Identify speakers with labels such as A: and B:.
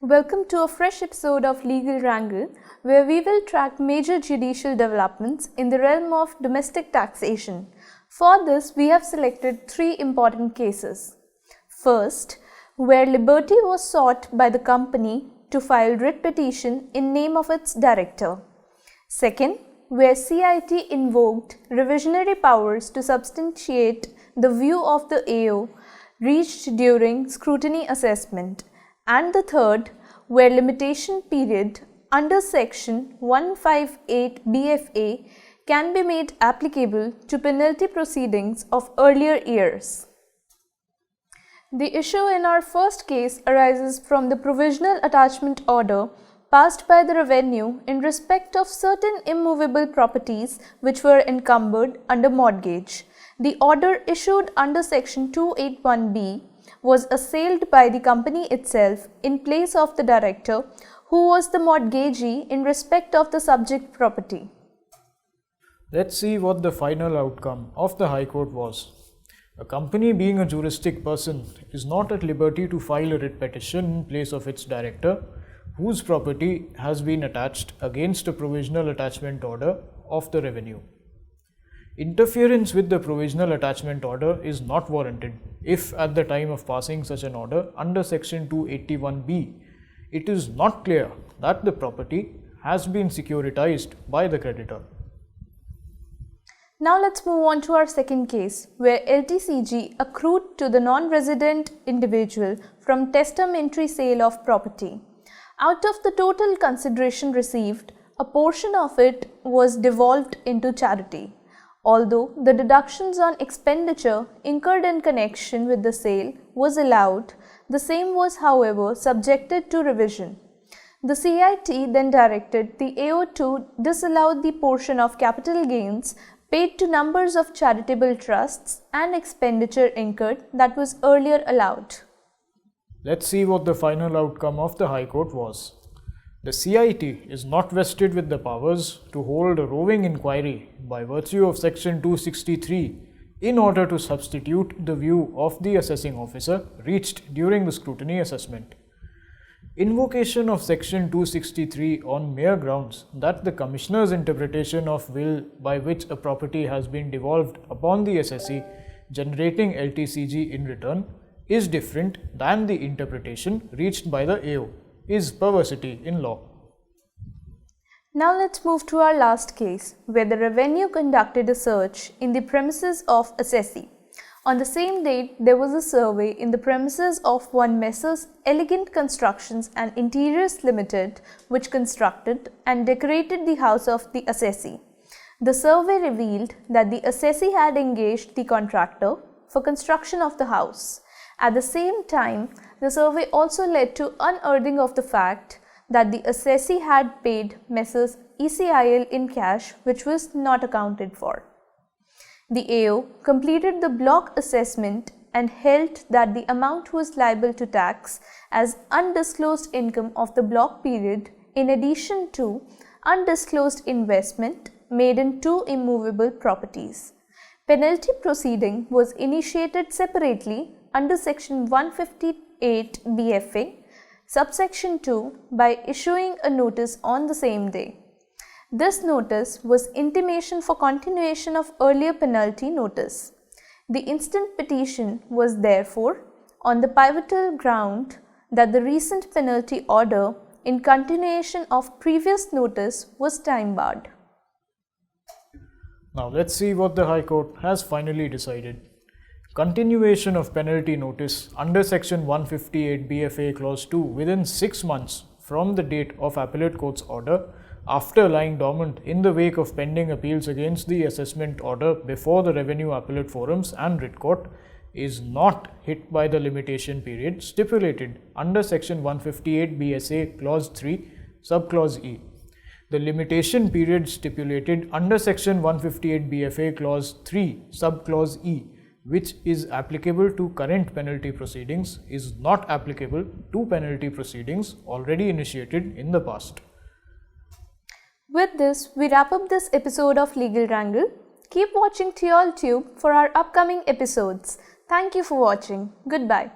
A: Welcome to a fresh episode of Legal Wrangle, where we will track major judicial developments in the realm of domestic taxation. For this, we have selected three important cases. First, where liberty was sought by the company to file writ petition in name of its director. Second, where CIT invoked revisionary powers to substantiate the view of the AO reached during scrutiny assessment. And the third, where limitation period under section 158 BFA can be made applicable to penalty proceedings of earlier years. The issue in our first case arises from the provisional attachment order passed by the revenue in respect of certain immovable properties which were encumbered under mortgage. The order issued under section 281B was assailed by the company itself in place of the director, who was the mortgagee in respect of the subject property.
B: Let's see what the final outcome of the High Court was. A company, being a juristic person, is not at liberty to file a writ petition in place of its director, whose property has been attached against a provisional attachment order of the revenue. Interference with the provisional attachment order is not warranted if at the time of passing such an order under section 281B, it is not clear that the property has been securitized by the creditor.
A: Now let's move on to our second case, where LTCG accrued to the non-resident individual from testamentary sale of property. Out of the total consideration received, a portion of it was devolved into charity. Although the deductions on expenditure incurred in connection with the sale was allowed, the same was, however, subjected to revision. The CIT then directed the AO to disallow the portion of capital gains paid to numbers of charitable trusts and expenditure incurred that was earlier allowed.
B: Let's see what the final outcome of the High Court was. The CIT is not vested with the powers to hold a roving inquiry by virtue of section 263 in order to substitute the view of the assessing officer reached during the scrutiny assessment. Invocation of section 263 on mere grounds that the Commissioner's interpretation of will by which a property has been devolved upon the assessee generating LTCG in return is different than the interpretation reached by the AO. Is perversity in law.
A: Now let's move to our last case, where the revenue conducted a search in the premises of assessee. On the same date, there was a survey in the premises of one Messrs. Elegant Constructions and Interiors Limited, which constructed and decorated the house of the assessee. The survey revealed that the assessee had engaged the contractor for construction of the house. At the same time, the survey also led to unearthing of the fact that the assessee had paid Messrs. ECIL in cash, which was not accounted for. The AO completed the block assessment and held that the amount was liable to tax as undisclosed income of the block period in addition to undisclosed investment made in two immovable properties. Penalty proceeding was initiated separately under section 158 BFA, subsection 2, by issuing a notice on the same day. This notice was intimation for continuation of earlier penalty notice. The instant petition was therefore on the pivotal ground that the recent penalty order in continuation of previous notice was time barred.
B: Now let's see what the High Court has finally decided. Continuation of penalty notice under section 158 BFA clause 2 within 6 months from the date of appellate court's order after lying dormant in the wake of pending appeals against the assessment order before the revenue appellate forums and writ court is not hit by the limitation period stipulated under section 158 BSA clause 3 subclause E. The limitation period stipulated under section 158 BFA clause 3 subclause E, which is applicable to current penalty proceedings, is not applicable to penalty proceedings already initiated in the past.
A: With this, we wrap up this episode of Legal Wrangle. Keep watching TIOL Tube for our upcoming episodes. Thank you for watching. Goodbye.